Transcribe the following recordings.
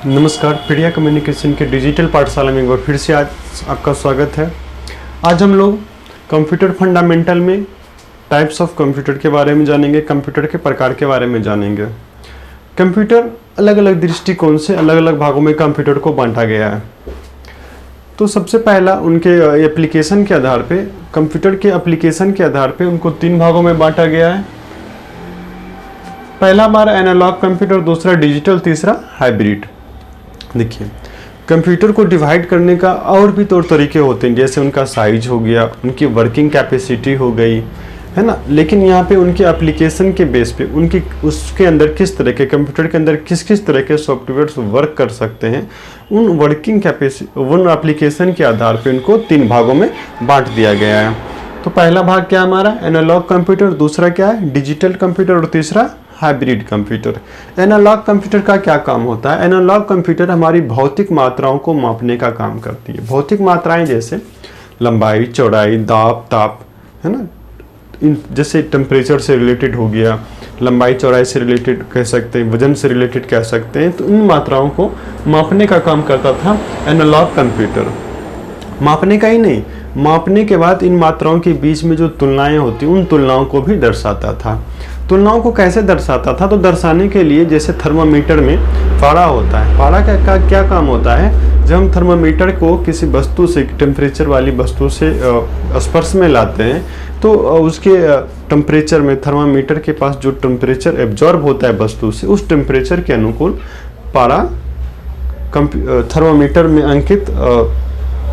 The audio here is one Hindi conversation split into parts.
नमस्कार, प्रिया कम्युनिकेशन के डिजिटल पाठशाला में एक बार फिर से आज आपका स्वागत है। आज हम लोग कंप्यूटर फंडामेंटल में टाइप्स ऑफ कंप्यूटर के बारे में जानेंगे, कंप्यूटर के प्रकार के बारे में जानेंगे। कंप्यूटर अलग अलग दृष्टिकोण से अलग अलग भागों में कंप्यूटर को बांटा गया है। तो सबसे पहला उनके एप्लीकेशन के आधार पे, कंप्यूटर के एप्लीकेशन के आधार पे उनको 3 भागों में बांटा गया है। पहला हमारा एनालॉग कंप्यूटर, दूसरा डिजिटल, तीसरा हाइब्रिड। देखिए, कंप्यूटर को डिवाइड करने का और भी तौर तरीके होते हैं, जैसे उनका साइज हो गया, उनकी वर्किंग कैपेसिटी हो गई, है ना। लेकिन यहाँ पे उनके एप्लीकेशन के बेस पे उनकी उसके अंदर किस तरह के कंप्यूटर के अंदर किस किस तरह के सॉफ्टवेयर्स वर्क कर सकते हैं, उन वर्किंग कैपेसिटी उन एप्लीकेशन के आधार पे उनको 3 भागों में बांट दिया गया है। तो पहला भाग क्या हमारा एनालॉग कंप्यूटर, दूसरा क्या है डिजिटल कंप्यूटर और तीसरा हाइब्रिड कंप्यूटर। एनालॉग कंप्यूटर का क्या काम होता है? एनालॉग कंप्यूटर हमारी भौतिक मात्राओं को मापने का काम करती है। भौतिक मात्राएं जैसे लंबाई, चौड़ाई, दाब, ताप, है ना, जैसे टेम्परेचर से रिलेटेड हो गया, लंबाई चौड़ाई से रिलेटेड कह सकते हैं, वजन से रिलेटेड कह सकते हैं। तो इन मात्राओं को मापने का काम करता था एनालॉग कंप्यूटर। मापने का ही नहीं, मापने के बाद इन मात्राओं के बीच में जो तुलनाएं होती उन तुलनाओं को भी दर्शाता था। तुलनाओं को कैसे दर्शाता था? तो दर्शाने के लिए जैसे थर्मामीटर में पारा होता है। पारा का क्या काम होता है? जब हम थर्मामीटर को किसी वस्तु से, टेम्परेचर वाली वस्तु से स्पर्श में लाते हैं तो उसके टेम्परेचर में, थर्मामीटर के पास जो टेम्परेचर एब्जॉर्ब होता है वस्तु से, उस टेम्परेचर के अनुकूल पारा थर्मामीटर में अंकित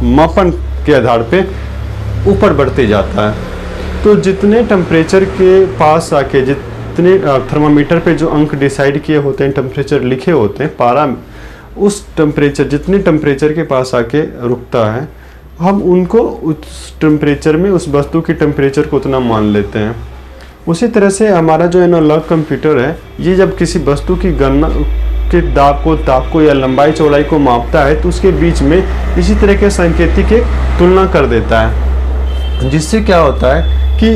मापन के आधार पे ऊपर बढ़ते जाता है। तो जितने टेम्परेचर के पास आके, जितने थर्मामीटर पे जो अंक डिसाइड किए होते हैं, टेम्परेचर लिखे होते हैं पारा, उस टेम्परेचर, जितने टेम्परेचर के पास आके रुकता है, हम उनको उस टेम्परेचर में, उस वस्तु की टेम्परेचर को उतना मान लेते हैं। उसी तरह से हमारा जो एनालॉग कंप्यूटर है, ये जब किसी वस्तु की गणना के दाब को, ताप को या लंबाई चौड़ाई को मापता है तो उसके बीच में इसी तरह के संकेतिक एक तुलना कर देता है, जिससे क्या होता है कि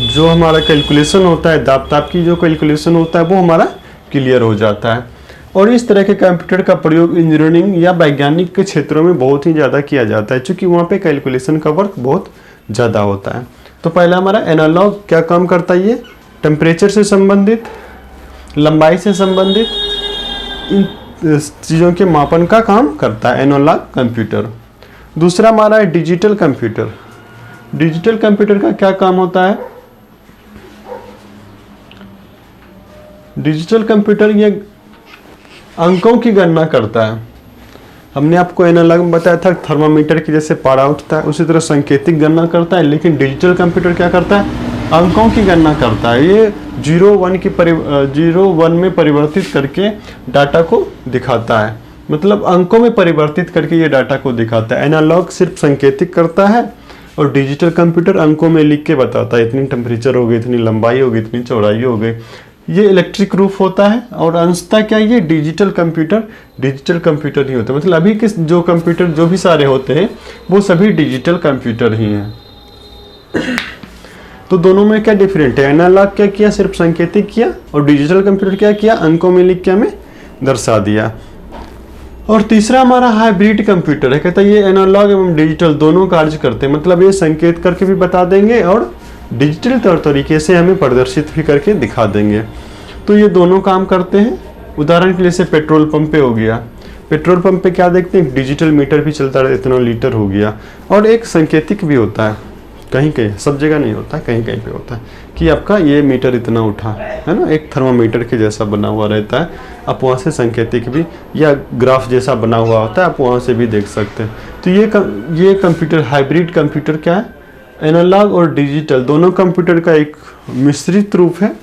जो हमारा कैलकुलेशन होता है, दाब ताप की जो कैलकुलेशन होता है वो हमारा क्लियर हो जाता है। और इस तरह के कंप्यूटर का प्रयोग इंजीनियरिंग या वैज्ञानिक के क्षेत्रों में बहुत ही ज़्यादा किया जाता है, क्योंकि वहाँ पे कैलकुलेशन का वर्क बहुत ज़्यादा होता है। तो पहला हमारा एनालॉग क्या काम करता है? ये टेम्परेचर से संबंधित, लंबाई से संबंधित इन चीज़ों के मापन का काम करता है एनालॉग कंप्यूटर। दूसरा हमारा है डिजिटल कंप्यूटर। डिजिटल कंप्यूटर का क्या काम होता है? डिजिटल कंप्यूटर ये अंकों की गणना करता है। हमने आपको एनालॉग में बताया था थर्मामीटर की जैसे पारा उठता है, उसी तरह सांकेतिक गणना करता है। लेकिन डिजिटल कंप्यूटर क्या करता है? अंकों की गणना करता है। ये 0 1 में परिवर्तित करके डाटा को दिखाता है, मतलब अंकों में परिवर्तित करके ये डाटा को दिखाता है। एनालॉग सिर्फ संकेतिक करता है और डिजिटल कंप्यूटर अंकों में लिख के बताता है, इतनी टेम्परेचर हो गई, इतनी लंबाई हो गई, इतनी चौड़ाई हो गई। ये इलेक्ट्रिक रूप होता है। और अंशतः क्या, ये डिजिटल कंप्यूटर ही होता है। मतलब अभी के जो कंप्यूटर जो भी सारे होते हैं वो सभी डिजिटल कंप्यूटर ही हैं। तो दोनों में क्या डिफरेंट है? एनालॉग क्या किया? सिर्फ संकेतिक किया। और डिजिटल कंप्यूटर क्या किया? अंकों में लिख के हमें दर्शा दिया। और तीसरा हमारा हाइब्रिड कंप्यूटर है। कहता है ये एनालॉग एवं डिजिटल दोनों कार्य करते हैं, मतलब ये संकेत करके भी बता देंगे और डिजिटल तौर तरीके से हमें प्रदर्शित भी करके दिखा देंगे। तो ये दोनों काम करते हैं। उदाहरण के लिए से पेट्रोल पंप पे हो गया, पेट्रोल पंप पे क्या देखते हैं? डिजिटल मीटर भी चलता है, इतना लीटर हो गया। और एक संकेतिक भी होता है, कहीं कहीं, सब जगह नहीं होता, कहीं कहीं पे होता है कि आपका ये मीटर इतना उठा, है ना। एक थर्मामीटर के जैसा बना हुआ रहता है, आप वहाँ से संकेतिक भी, या ग्राफ जैसा बना हुआ होता है, आप वहाँ से भी देख सकते हैं। तो ये कंप्यूटर, हाइब्रिड कंप्यूटर क्या है? एनालॉग और डिजिटल दोनों कंप्यूटर का एक मिश्रित रूप है।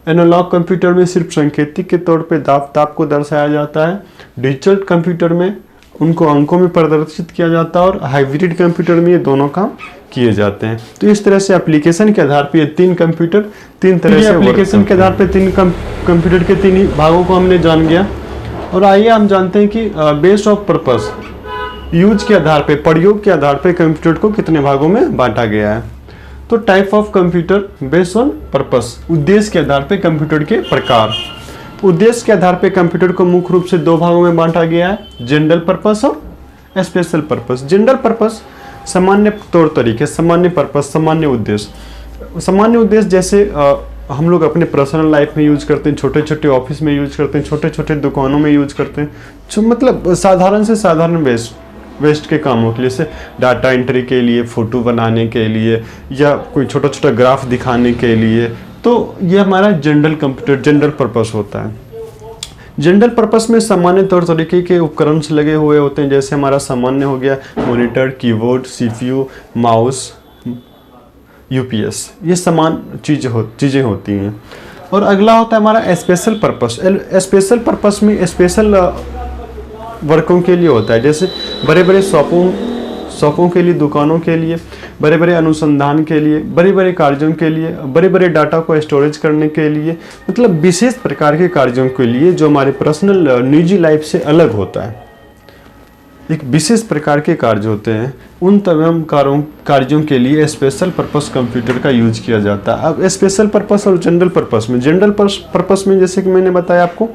एनालॉग कंप्यूटर में सिर्फ संकेतिक के तौर पे दाब ताप को दर्शाया जाता है। डिजिटल कंप्यूटर में उनको अंकों में प्रदर्शित किया जाता है। और हाइब्रिड कंप्यूटर में ये दोनों काम किए जाते हैं। तो इस तरह से एप्लीकेशन के आधार पर ये 3 कंप्यूटर 3 तरह से, एप्लीकेशन के आधार पर 3 कंप्यूटर के 3 ही भागों को हमने जान गया। और आइए हम जानते हैं कि बेस्ड ऑफ पर्पस, यूज के आधार पे, प्रयोग के आधार पे कंप्यूटर को कितने भागों में बांटा गया है। तो type of computer based on purpose, उद्देश्य के आधार पे कंप्यूटर के प्रकार। उद्देश्य के आधार पर कंप्यूटर को मुख्य रूप से दो भागों में बांटा गया है, जनरल पर्पस और स्पेशल पर्पस। जनरल पर्पस सामान्य तौर तरीके, सामान्य पर्पस, सामान्य उद्देश्य। सामान्य उद्देश्य जैसे हम लोग अपने पर्सनल लाइफ में यूज करते हैं, छोटे छोटे ऑफिस में यूज करते हैं, छोटे छोटे दुकानों में यूज करते हैं, जो मतलब साधारण से साधारण वेस्ट के कामों के लिए, जैसे डाटा एंट्री के लिए, फोटो बनाने के लिए, या कोई छोटा छोटा ग्राफ दिखाने के लिए। तो ये हमारा जनरल कंप्यूटर जनरल पर्पस होता है। जनरल पर्पस में सामान्य तौर तरीके के उपकरण से लगे हुए होते हैं, जैसे हमारा सामान्य हो गया monitor, keyboard, CPU, mouse, UPS, ये समान चीज़ें होती हैं। और अगला होता है हमारा स्पेशल पर्पस। स्पेशल पर्पस में स्पेशल वर्कों के लिए होता है, जैसे बड़े बड़े शॉपों के लिए, दुकानों के लिए, बड़े बड़े अनुसंधान के लिए, बड़े बड़े कार्यों के लिए, बड़े बड़े डाटा को स्टोरेज करने के लिए, मतलब विशेष प्रकार के कार्यों के लिए जो हमारे पर्सनल निजी लाइफ से अलग होता है। एक विशेष प्रकार के कार्य होते हैं, उन तमाम कार्यों के लिए स्पेशल पर्पस कंप्यूटर का यूज किया जाता है। अब स्पेशल पर्पस और जनरल पर्पस में, जनरल पर्पस में जैसे कि मैंने बताया आपको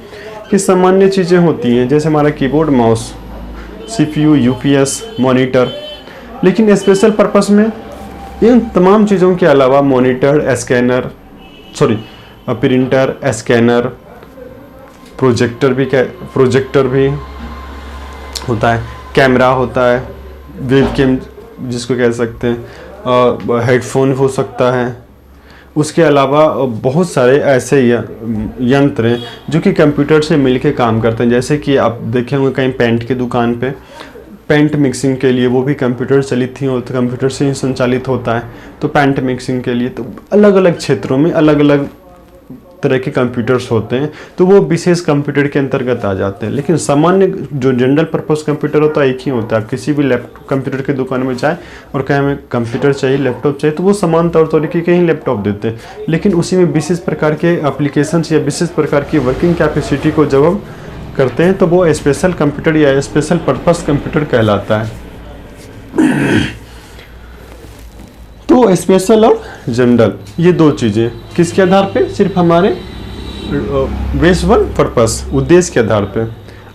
कि सामान्य चीज़ें होती हैं, जैसे हमारा keyboard, mouse, CPU, UPS, monitor. लेकिन स्पेशल पर्पस में इन तमाम चीज़ों के अलावा मॉनिटर, प्रिंटर, स्कैनर, प्रोजेक्टर भी होता है, कैमरा होता है, वेबकैम जिसको कह सकते हैं, हेडफोन हो सकता है। उसके अलावा बहुत सारे ऐसे यंत्र हैं जो कि कंप्यूटर से मिलके काम करते हैं, जैसे कि आप देखे होंगे कहीं पेंट की दुकान पे पेंट मिक्सिंग के लिए वो भी कंप्यूटर चलित ही होता, कंप्यूटर से ही संचालित होता है। तो पेंट मिक्सिंग के लिए तो अलग अलग क्षेत्रों में अलग अलग तरह के कंप्यूटर्स होते हैं, तो वो विशेष कंप्यूटर के अंतर्गत आ जाते हैं। लेकिन सामान्य जो जनरल पर्पस कंप्यूटर होता है एक ही होता है। आप किसी भी लैपटॉप कंप्यूटर की दुकान में जाए और कहें हमें कंप्यूटर चाहिए, लैपटॉप चाहिए, तो वो समान तौर तरीके के ही लैपटॉप देते हैं। लेकिन उसी में विशेष प्रकार के एप्लीकेशंस या विशेष प्रकार की वर्किंग कैपेसिटी को जब हम करते हैं तो वो स्पेशल कंप्यूटर या स्पेशल पर्पस कंप्यूटर कहलाता है। तो स्पेशल और जनरल ये दो चीज़ें किसके आधार पे? सिर्फ हमारे बेस वन पर्पस, उद्देश्य के आधार पे।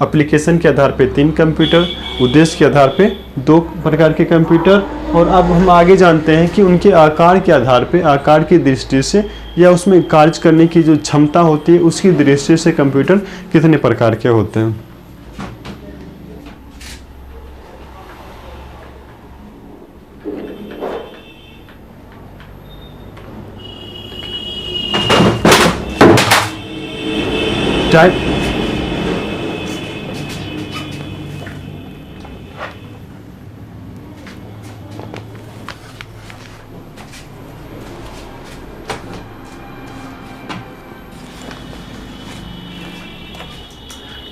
एप्लीकेशन के आधार पे 3 कंप्यूटर, उद्देश्य के आधार पे 2 प्रकार के कंप्यूटर। और अब हम आगे जानते हैं कि उनके आकार के आधार पे, आकार की दृष्टि से या उसमें कार्य करने की जो क्षमता होती है उसकी दृष्टि से कंप्यूटर कितने प्रकार के होते हैं।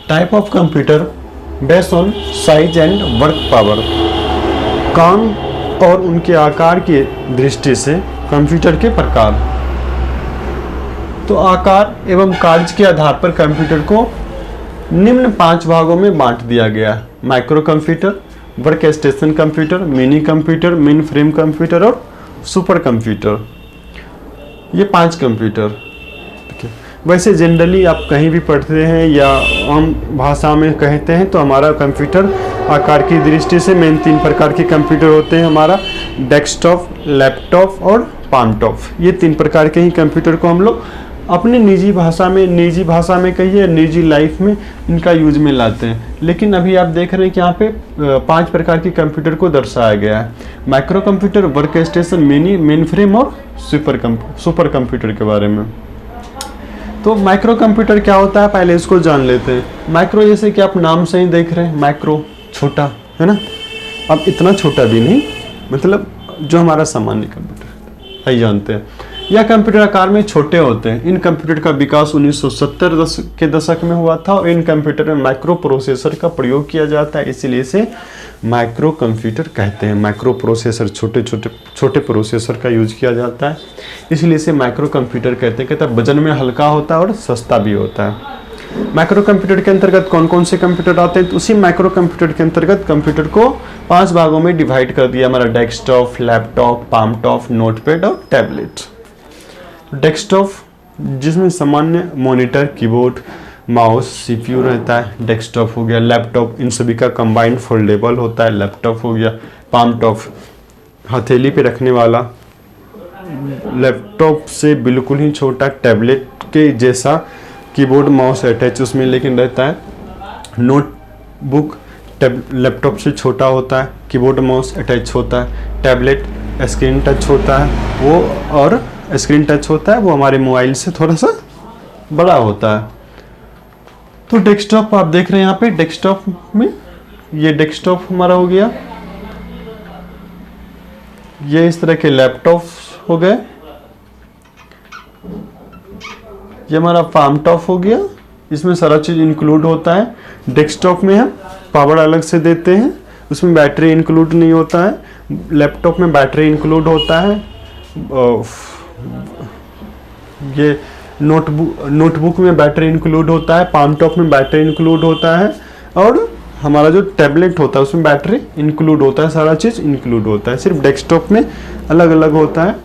Type of computer based on size and work power. काम और उनके आकार की दृष्टि से कंप्यूटर के प्रकार। तो आकार एवं कार्य के आधार पर कंप्यूटर को निम्न 5 भागों में बांट दिया गया है। Micro computer, work station computer, mini computer, main frame computer और सुपर कंप्यूटर। ये 5 कंप्यूटर। वैसे जनरली आप कहीं भी पढ़ते हैं या आम भाषा में कहते हैं तो हमारा कंप्यूटर आकार की दृष्टि से मेन 3 प्रकार के कंप्यूटर होते हैं। हमारा डेस्कटॉप, लैपटॉप और पाम टॉप। ये 3 प्रकार के ही कंप्यूटर को हम लोग अपने निजी भाषा में कहिए, निजी लाइफ में इनका यूज में लाते हैं। लेकिन अभी आप देख रहे हैं कि यहाँ पे 5 प्रकार के कंप्यूटर को दर्शाया गया है। Micro computer, work station, mini, main frame और सुपर कंप्यूटर के बारे में। तो माइक्रो कंप्यूटर क्या होता है पहले इसको जान लेते हैं। माइक्रो जैसे कि आप नाम से ही देख रहे हैं, माइक्रो छोटा है ना। अब इतना छोटा भी नहीं, मतलब जो हमारा सामान्य कंप्यूटर है जानते हैं। यह कंप्यूटर आकार में छोटे होते हैं। इन कंप्यूटर का विकास 1970 के दशक में हुआ था और इन कंप्यूटर में माइक्रो प्रोसेसर का प्रयोग किया जाता है, इसीलिए इसे माइक्रो कंप्यूटर कहते हैं। माइक्रो प्रोसेसर, छोटे प्रोसेसर का यूज किया जाता है, इसलिए इसे माइक्रो कंप्यूटर कहते हैं। कहता है वजन में हल्का होता है और सस्ता भी होता है। माइक्रो कंप्यूटर के अंतर्गत कौन कौन से कंप्यूटर आते हैं? तो उसी माइक्रो कंप्यूटर के अंतर्गत कंप्यूटर को 5 भागों में डिवाइड कर दिया। हमारा desktop, laptop, palm top, notepad और टैबलेट। डेस्कटॉप जिसमें सामान्य मॉनिटर, कीबोर्ड, माउस, सीपीयू रहता है, डेस्कटॉप हो गया, लैपटॉप, इन सभी का कंबाइंड फोल्डेबल होता है। लैपटॉप हो गया, पाम टॉप, हथेली पे रखने वाला, लैपटॉप से बिल्कुल ही छोटा, टैबलेट के जैसा कीबोर्ड माउस अटैच उसमें लेकिन रहता है। नोटबुक लैपटॉप से छोटा होता है, कीबोर्ड माउस अटैच होता है। टैबलेट स्क्रीन टच होता है वो, और स्क्रीन टच होता है वो हमारे मोबाइल से थोड़ा सा बड़ा होता है। तो डेस्कटॉप आप देख रहे हैं यहाँ पे, डेस्कटॉप में ये डेस्कटॉप हमारा हो गया, ये इस तरह के लैपटॉप हो गए, ये हमारा पाम टॉप हो गया, इसमें सारा चीज इंक्लूड होता है। डेस्कटॉप में हम पावर अलग से देते हैं, उसमें बैटरी इंक्लूड नहीं होता है। लैपटॉप में बैटरी इंक्लूड होता है। ये नोटबुक में बैटरी इंक्लूड होता है, पाम टॉप में बैटरी इंक्लूड होता है, और हमारा जो टैबलेट होता है उसमें बैटरी इंक्लूड होता है, सारा चीज़ इंक्लूड होता है। सिर्फ डेस्कटॉप में अलग अलग होता है।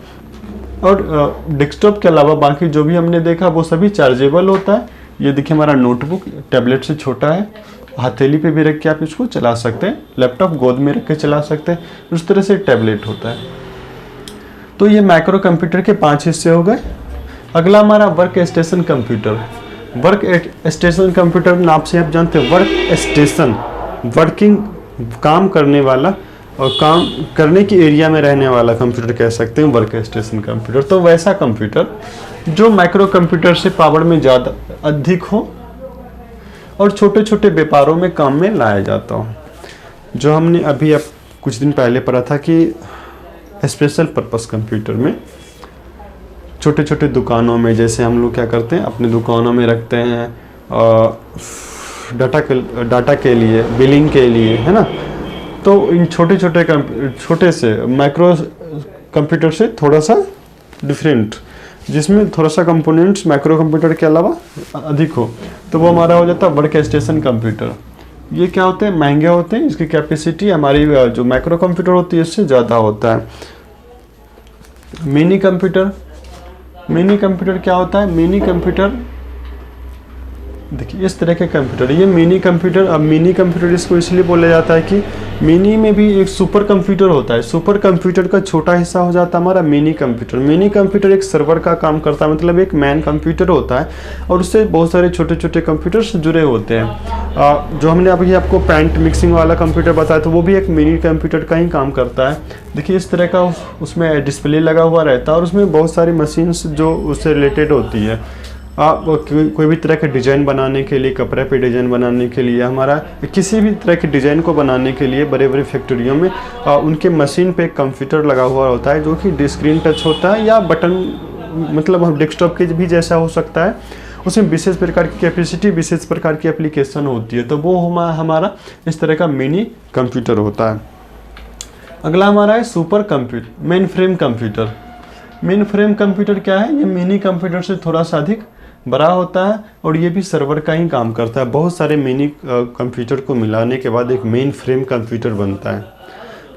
और डेस्कटॉप के अलावा बाकी जो भी हमने देखा वो सभी चार्जेबल होता है। ये देखिए हमारा नोटबुक टैबलेट से छोटा है, हथेली पे भी रख के आप इसको चला सकते हैं, लैपटॉप गोद में रख के चला सकते हैं, उस तरह से टैबलेट होता है। तो ये माइक्रो कंप्यूटर के 5 हिस्से हो गए। अगला हमारा work station computer. Work station computer नाम से आप जानते हैं, वर्क स्टेशन, वर्किंग, काम करने वाला और काम करने की एरिया में रहने वाला कंप्यूटर कह सकते हैं वर्क स्टेशन कंप्यूटर। तो वैसा कंप्यूटर जो माइक्रो कंप्यूटर से पावर में ज़्यादा अधिक हो और छोटे छोटे व्यापारों में काम में लाया जाता हो। जो हमने अभी अब कुछ दिन पहले पढ़ा था कि स्पेशल पर्पस कंप्यूटर में छोटे छोटे दुकानों में, जैसे हम लोग क्या करते हैं अपने दुकानों में रखते हैं डाटा के लिए, बिलिंग के लिए, है ना। तो इन छोटे से माइक्रो कंप्यूटर से थोड़ा सा डिफरेंट, जिसमें थोड़ा सा कंपोनेंट्स माइक्रो कंप्यूटर के अलावा अधिक हो, तो वो हमारा हो जाता है वर्क स्टेशन कंप्यूटर। ये क्या होते हैं, महंगे होते हैं, इसकी कैपेसिटी हमारी जो माइक्रो कंप्यूटर होती है इससे ज़्यादा होता है। मिनी कंप्यूटर, मिनी कंप्यूटर क्या होता है, मिनी कंप्यूटर देखिए इस तरह के कंप्यूटर, ये मिनी कंप्यूटर। अब मिनी कंप्यूटर इसको इसलिए बोला जाता है कि मिनी में भी एक सुपर कंप्यूटर होता है, सुपर कंप्यूटर का छोटा हिस्सा हो जाता है हमारा मिनी कंप्यूटर। मिनी कंप्यूटर एक सर्वर का काम करता है, मतलब एक मैन कंप्यूटर होता है और उससे बहुत सारे छोटे छोटे कंप्यूटर्स जुड़े होते हैं। जो हमने अभी आपको पैंट मिक्सिंग वाला कंप्यूटर बताया तो वो भी एक मिनी कंप्यूटर का ही काम करता है। देखिए इस तरह का उसमें डिस्प्ले लगा हुआ रहता है और उसमें बहुत सारी मशीन्स जो उससे रिलेटेड होती है। आप कोई भी तरह के डिज़ाइन बनाने के लिए, कपड़े पे डिज़ाइन बनाने के लिए, हमारा किसी भी तरह के डिज़ाइन को बनाने के लिए बड़े बड़े फैक्ट्रियों में उनके मशीन पे कंप्यूटर लगा हुआ होता है जो कि स्क्रीन टच होता है या बटन, मतलब हम डेस्कटॉप के भी जैसा हो सकता है। उसमें विशेष प्रकार की कैपेसिटी, विशेष प्रकार की एप्लीकेशन होती है, तो वो हमारा इस तरह का मिनी कंप्यूटर होता है। अगला हमारा है super computer, main frame computer. Main frame computer क्या है, ये मिनी कंप्यूटर से थोड़ा सा अधिक बड़ा होता है और ये भी सर्वर का ही काम करता है। बहुत सारे मिनी कंप्यूटर को मिलाने के बाद एक मेन फ्रेम कंप्यूटर बनता है।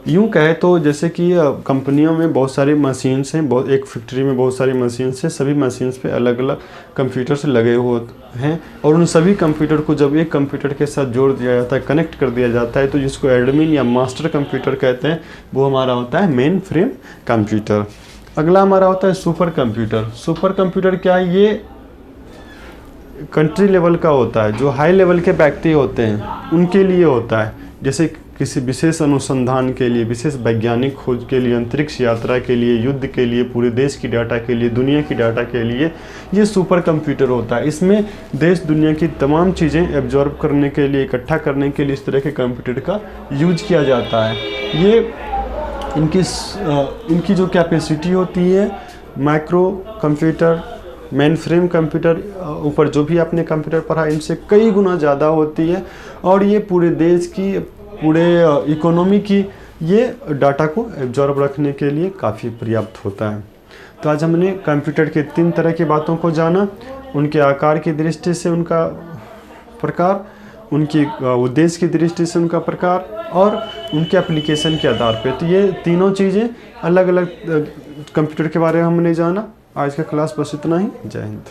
यूँ कहे तो जैसे कि कंपनियों में बहुत सारी मशीन्स हैं, बहुत एक फैक्ट्री में बहुत सारी मशीन्स हैं, सभी मशीन्स पे अलग अलग कंप्यूटर्स लगे हुए हैं और उन सभी कंप्यूटर को जब एक कंप्यूटर के साथ जोड़ दिया जाता है, कनेक्ट कर दिया जाता है, तो जिसको एडमिन या मास्टर कंप्यूटर कहते हैं, वो हमारा होता है मेन फ्रेम कंप्यूटर। अगला हमारा होता है सुपर कंप्यूटर। सुपर कंप्यूटर क्या है, ये कंट्री लेवल का होता है, जो हाई लेवल के व्यक्ति होते हैं उनके लिए होता है, जैसे किसी विशेष अनुसंधान के लिए, विशेष वैज्ञानिक खोज के लिए, अंतरिक्ष यात्रा के लिए, युद्ध के लिए, पूरे देश की डाटा के लिए, दुनिया की डाटा के लिए ये सुपर कंप्यूटर होता है। इसमें देश दुनिया की तमाम चीज़ें एब्जॉर्ब करने के लिए, इकट्ठा करने के लिए इस तरह के कंप्यूटर का यूज किया जाता है। ये इनकी जो कैपेसिटी होती है, micro computer, main frame computer ऊपर जो भी आपने कंप्यूटर पढ़ा इनसे कई गुना ज़्यादा होती है और ये पूरे देश की, पूरे इकोनॉमी की ये डाटा को एब्जॉर्ब रखने के लिए काफ़ी पर्याप्त होता है। तो आज हमने कंप्यूटर के 3 तरह की बातों को जाना, उनके आकार की दृष्टि से उनका प्रकार, उनकी उद्देश्य की दृष्टि से उनका प्रकार और उनके एप्लीकेशन के आधार पे। तो ये तीनों चीज़ें अलग अलग कंप्यूटर के बारे में हमने जाना। आज का क्लास बस इतना ही। जय हिंद।